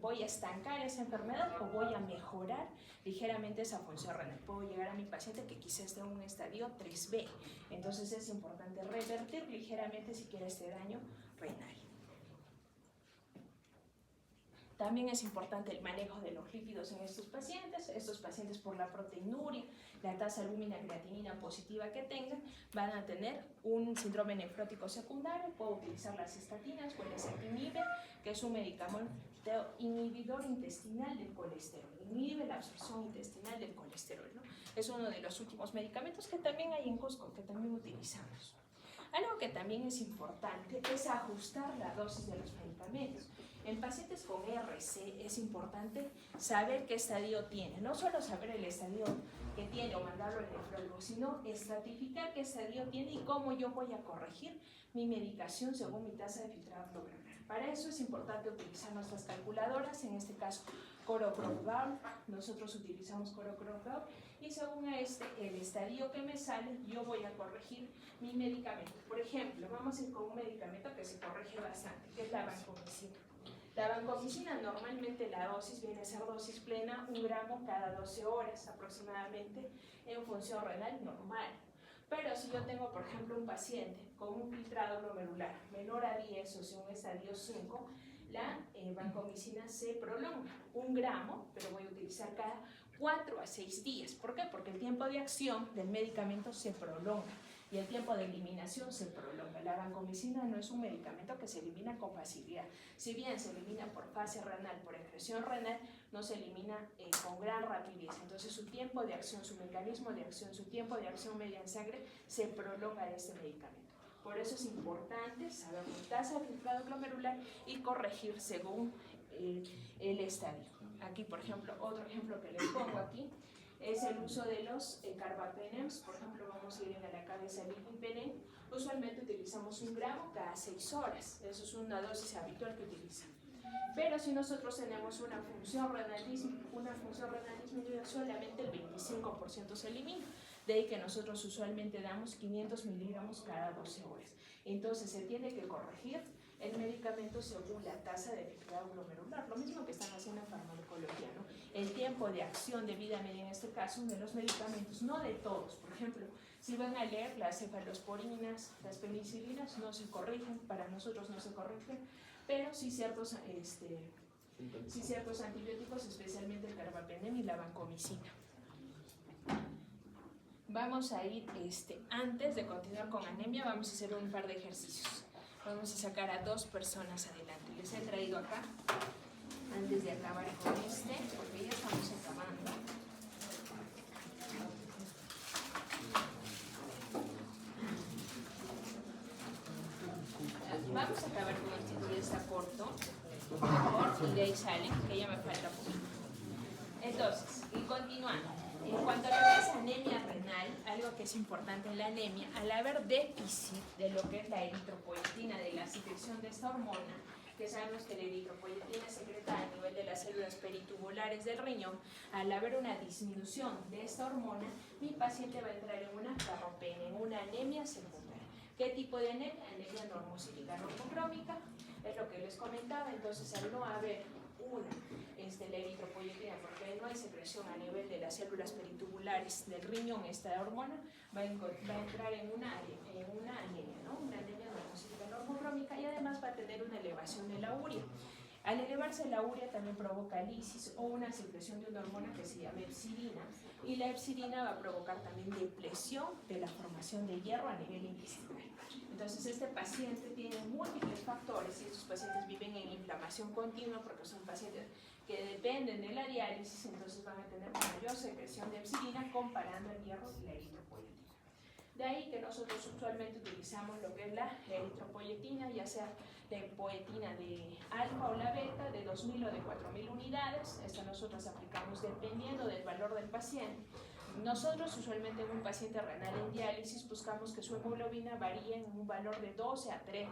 voy a estancar esa enfermedad o voy a mejorar ligeramente esa función renal. Puedo llegar a mi paciente que quizás esté en un estadio 3B. Entonces es importante revertir ligeramente si quiere este daño renal. También es importante el manejo de los lípidos en estos pacientes por la proteinuria, la tasa albúmina creatinina positiva que tengan, van a tener un síndrome nefrótico secundario. Puedo utilizar las estatinas o el ezetimibe, que es un medicamento inhibidor intestinal del colesterol, inhibe la absorción intestinal del colesterol, ¿no? Es uno de los últimos medicamentos que también hay en Costco, que también utilizamos. Algo que también es importante es ajustar la dosis de los medicamentos. En pacientes con RC es importante saber qué estadio tiene, no solo saber el estadio que tiene o mandarlo al nefrólogo, sino estratificar qué estadio tiene y cómo yo voy a corregir mi medicación según mi tasa de filtrado glomerular. Para eso es importante utilizar nuestras calculadoras, en este caso CoroCroc-Gaul, nosotros utilizamos CoroCroc-Gaul, y según el estadio que me sale, yo voy a corregir mi medicamento. Por ejemplo, vamos a ir con un medicamento que se corrige bastante, que es la vancomicina. La vancomicina, normalmente la dosis viene a ser dosis plena, 1 gramo cada 12 horas aproximadamente, en función renal normal. Pero si yo tengo, por ejemplo, un paciente con un filtrado glomerular menor a 10, o sea, un estadio 5, la vancomicina se prolonga 1 gramo, pero voy a utilizar cada 4 a 6 días. ¿Por qué? Porque el tiempo de acción del medicamento se prolonga y el tiempo de eliminación se prolonga. La vancomicina no es un medicamento que se elimina con facilidad. Si bien se elimina por fase renal, por excreción renal, no se elimina con gran rapidez. Entonces su tiempo de acción, su mecanismo de acción, su tiempo de acción media en sangre se prolonga de este medicamento. Por eso es importante saber la tasa de filtrado glomerular y corregir según el estadio. Aquí, por ejemplo, otro ejemplo que les pongo aquí es el uso de los carbapenems. Por ejemplo, vamos a ir a la cabeza del ipipenem. Usualmente utilizamos 1 gramo cada 6 horas. Eso es una dosis habitual que utilizan. Pero si nosotros tenemos una función renal disminuida, solamente el 25% se elimina. De ahí que nosotros usualmente damos 500 miligramos cada 12 horas. Entonces se tiene que corregir el medicamento según la tasa de filtrado glomerular, lo mismo que están haciendo en farmacología, ¿no? El tiempo de acción de vida media, en este caso, de los medicamentos, no de todos. Por ejemplo, si van a leer las cefalosporinas, las penicilinas, no se corrigen, para nosotros no se corrigen, pero sí ciertos antibióticos, especialmente el carbapenem y la vancomicina. Vamos a ir, antes de continuar con anemia, vamos a hacer un par de ejercicios. Vamos a sacar a 2 personas adelante. Les he traído acá, antes de acabar con porque ya estamos acabando. Vamos a acabar con este, ya está corto, y de ahí salen, que ya me falta poquito. Entonces, y continuando. En cuanto a lo que es anemia renal, algo que es importante en la anemia, al haber déficit de lo que es la eritropoyetina, de la secreción de esta hormona, que sabemos que la eritropoyetina es secretada a nivel de las células peritubulares del riñón, al haber una disminución de esta hormona, mi paciente va a entrar en una ferropenia, en una anemia secundaria. ¿Qué tipo de anemia? Anemia normocítica normocrómica, es lo que les comentaba. Entonces, al no haber la eritropoyetina, porque no hay secreción a nivel de las células peritubulares del riñón, esta hormona va a entrar en una anemia, ¿no? Una anemia normocítica normocrómica, y además va a tener una elevación de la urea. Al elevarse la urea también provoca lisis o una secreción de una hormona que se llama epsilina, y la epsilina va a provocar también depresión de la formación de hierro a nivel intestinal. Entonces este paciente tiene múltiples factores, y estos pacientes viven en inflamación continua porque son pacientes que dependen de la diálisis, entonces van a tener mayor secreción de epsilina comparando el hierro y la eritropoyetina. De ahí que nosotros usualmente utilizamos lo que es la eritropoyetina, ya sea la poetina de alfa o la beta, de 2.000 o de 4.000 unidades. Esta nosotros aplicamos dependiendo del valor del paciente. Nosotros usualmente en un paciente renal en diálisis buscamos que su hemoglobina varíe en un valor de 12 a 13.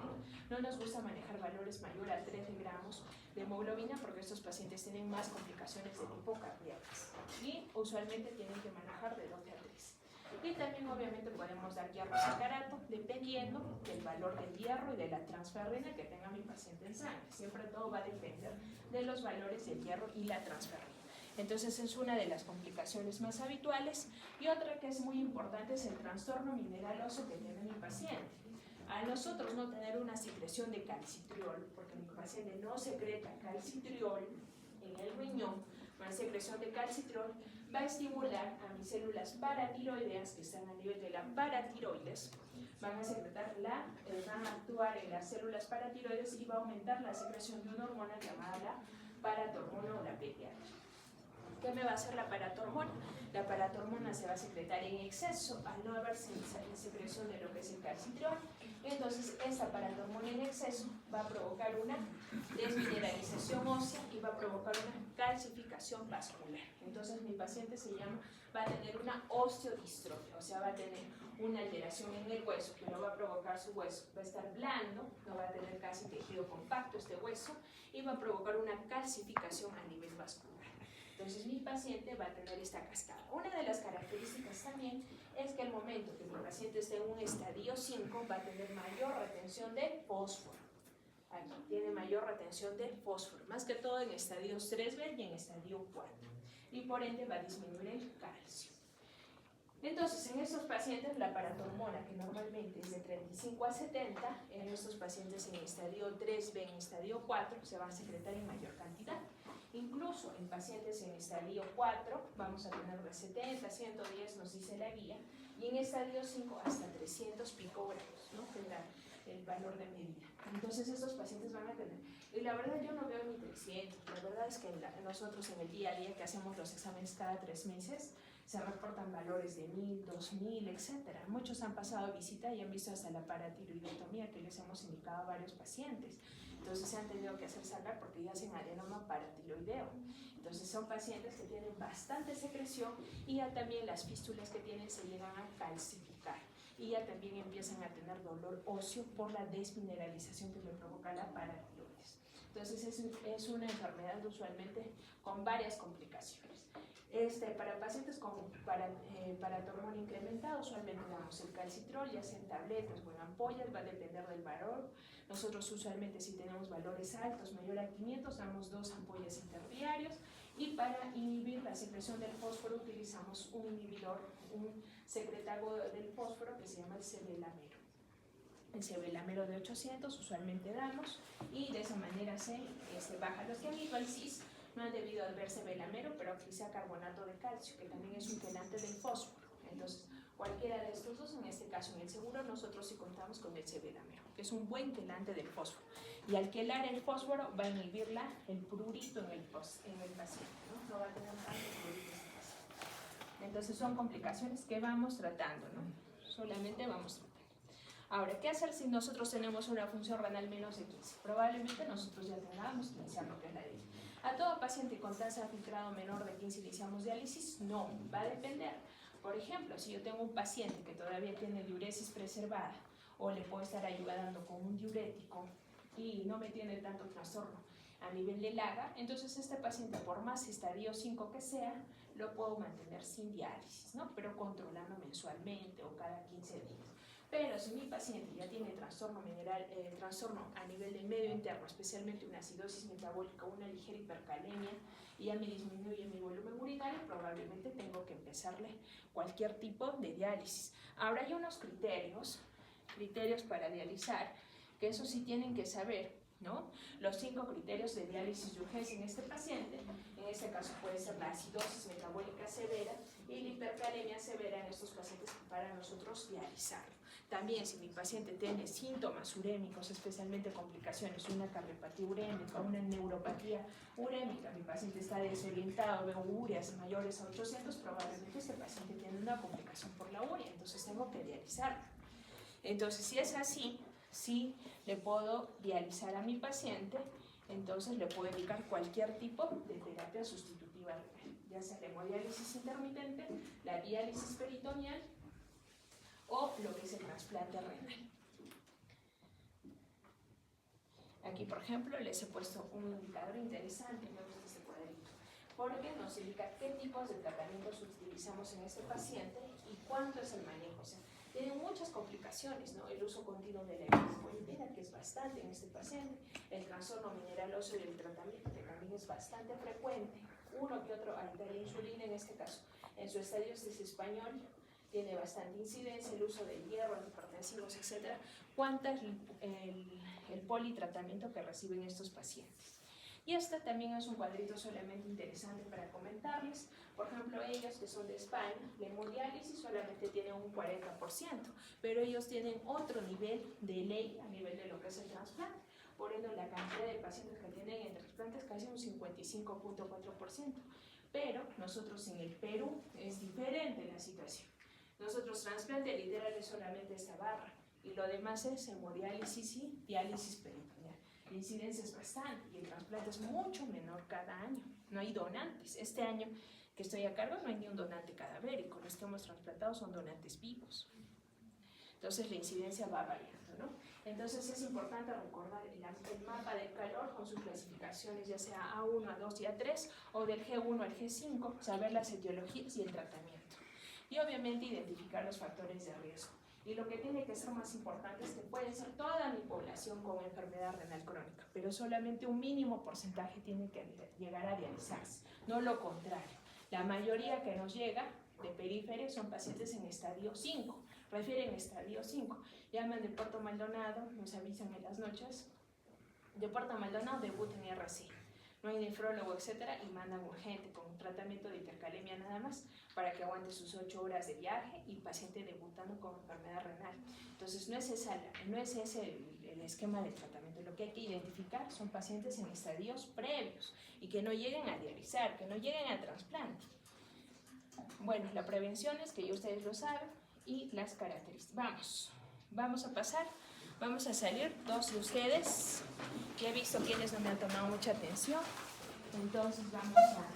No nos gusta manejar valores mayores a 13 gramos de hemoglobina porque estos pacientes tienen más complicaciones de tipo cardíacas y usualmente tienen que manejar de 12 a 13. Y también obviamente podemos dar hierro sacarato dependiendo del valor del hierro y de la transferrina que tenga mi paciente en sangre. Siempre todo va a depender de los valores del hierro y la transferrina. Entonces es una de las complicaciones más habituales. Y otra que es muy importante es el trastorno mineraloso que tiene mi paciente. Al nosotros no tener una secreción de calcitriol, porque mi paciente no secreta calcitriol en el riñón, una secreción de calcitriol va a estimular a mis células paratiroideas que están a nivel de la paratiroides, van a actuar en las células paratiroides y va a aumentar la secreción de una hormona llamada la paratormona o la PTH. ¿Qué me va a hacer la paratormona? La paratormona se va a secretar en exceso al no haber secreción de lo que es el calcitriol. Entonces, esta paratormona en exceso va a provocar una desmineralización ósea y va a provocar una calcificación vascular. Entonces, mi paciente va a tener una osteodistrofia, o sea, va a tener una alteración en el hueso que no va a provocar su hueso, va a estar blando, no va a tener casi tejido compacto este hueso y va a provocar una calcificación a nivel vascular. Entonces mi paciente va a tener esta cascada. Una de las características también es que el momento que mi paciente esté en un estadio 5 va a tener mayor retención de fósforo. Aquí tiene mayor retención de fósforo, más que todo en estadios 3B y en estadio 4. Y por ende va a disminuir el calcio. Entonces, en estos pacientes la paratormona, que normalmente es de 35 a 70, en estos pacientes en estadio 3B, en estadio 4, se va a secretar en mayor cantidad. Incluso en pacientes en estadio 4 vamos a tener de 70 a 110, nos dice la guía, y en estadio 5 hasta 300 picogramos, ¿no? Que es el valor de medida. Entonces estos pacientes van a tener, y la verdad yo no veo ni 300, la verdad es que nosotros en el día a día que hacemos los exámenes cada 3 meses, se reportan valores de 1000, 2000, etc. Muchos han pasado visita y han visto hasta la paratiroidectomía que les hemos indicado a varios pacientes. Entonces se han tenido que hacer sacar porque ya hacen adenoma paratiroideo. Entonces son pacientes que tienen bastante secreción y ya también las fístulas que tienen se llegan a calcificar. Y ya también empiezan a tener dolor óseo por la desmineralización que le provoca la paratiroides. Entonces es una enfermedad usualmente con varias complicaciones. Para pacientes con paratormona incrementada, usualmente damos el calcitrol, ya sea en tabletas o en ampollas, va a depender del valor. Nosotros usualmente si tenemos valores altos, mayor a 500, damos 2 ampollas interdiarios. Y para inhibir la secreción del fósforo utilizamos un inhibidor, un secretago del fósforo que se llama el cebelamero. El cebelamero de 800 usualmente damos y de esa manera se baja. Los que han ido al CIS no han debido ver cebelamero, pero aquí sea carbonato de calcio, que también es un quelante del fósforo. Entonces, cualquiera de estos dos, en este caso en el seguro, nosotros sí contamos con el cebelamero, que es un buen quelante del fósforo. Y al quelar el fósforo va a inhibir el prurito en el paciente, ¿no? No va a tener tanto prurito en el paciente. Entonces, son complicaciones que vamos tratando, ¿no? Solamente vamos tratando. Ahora, ¿qué hacer si nosotros tenemos una función renal menos de 15? Probablemente nosotros ya tengamos que iniciar lo que es la diálisis. ¿A todo paciente con tasa de filtrado menor de 15 iniciamos diálisis? No, va a depender. Por ejemplo, si yo tengo un paciente que todavía tiene diuresis preservada o le puedo estar ayudando con un diurético y no me tiene tanto trastorno a nivel de LAGA, entonces este paciente, por más estadio 5 que sea, lo puedo mantener sin diálisis, ¿no? Pero controlando mensualmente o cada 15 días. Pero si mi paciente ya tiene trastorno a nivel del medio interno, especialmente una acidosis metabólica, una ligera hipercalemia, y ya me disminuye mi volumen urinario, probablemente tengo que empezarle cualquier tipo de diálisis. Ahora hay unos criterios para dializar, que eso sí tienen que saber, ¿no? Los 5 criterios de diálisis de urgencia en este paciente. En este caso puede ser la acidosis metabólica severa y la hipercalemia severa en estos pacientes para nosotros dializar. También si mi paciente tiene síntomas urémicos, especialmente complicaciones, una cardiopatía urémica, una neuropatía urémica, mi paciente está desorientado, veo urias mayores a 800, probablemente este paciente tiene una complicación por la urea, entonces tengo que dializarlo. Entonces si es así, sí le puedo dializar a mi paciente, entonces le puedo indicar cualquier tipo de terapia sustitutiva renal, ya sea la hemodiálisis intermitente, la diálisis peritoneal o lo que es el trasplante renal. Aquí, por ejemplo, les he puesto un indicador interesante, me gusta este cuadrito, porque nos indica qué tipos de tratamientos utilizamos en este paciente y cuánto es el manejo. O sea, tiene muchas complicaciones, ¿no? El uso continuo de la eritropoyetina, que es bastante en este paciente, el trastorno mineral óseo y el tratamiento, que también es bastante frecuente, uno que otro alta la insulina en este caso. En su estadio es español, tiene bastante incidencia el uso de hierro, antihipertensivos, etc. ¿Cuánto es el politratamiento que reciben estos pacientes? Y este también es un cuadrito solamente interesante para comentarles. Por ejemplo, ellos que son de España, la hemodiálisis solamente tienen un 40%, pero ellos tienen otro nivel de ley a nivel de lo que es el trasplante. Por ende, la cantidad de pacientes que tienen en trasplantes es casi un 55.4%. Pero nosotros en el Perú es diferente la situación. Nosotros trasplante literal es solamente esta barra y lo demás es hemodiálisis y diálisis peritoneal. La incidencia es bastante y el trasplante es mucho menor cada año. No hay donantes. Este año que estoy a cargo no hay ni un donante cadavérico. Los que hemos trasplantado son donantes vivos. Entonces la incidencia va variando, ¿no? Entonces es importante recordar el mapa del calor con sus clasificaciones, ya sea A1, A2 y A3 o del G1 al G5, saber las etiologías y el tratamiento. Y obviamente identificar los factores de riesgo. Y lo que tiene que ser más importante es que puede ser toda mi población con enfermedad renal crónica, pero solamente un mínimo porcentaje tiene que llegar a dializarse, no lo contrario. La mayoría que nos llega de periferia son pacientes en estadio 5, refieren estadio 5, llaman de Puerto Maldonado, nos avisan en las noches, de Puerto Maldonado debutan en RC, no hay nefrólogo, etcétera, y mandan urgente con un tratamiento de hipercalemia nada más para que aguante sus 8 horas de viaje y paciente debutando con enfermedad renal. Entonces no es ese el esquema de tratamiento. Lo que hay que identificar son pacientes en estadios previos y que no lleguen a dializar, que no lleguen a trasplante. Bueno, la prevención es que ya ustedes lo saben y las características. Vamos a pasar, vamos a salir dos de ustedes. Ya he visto quienes no me han tomado mucha atención, entonces vamos a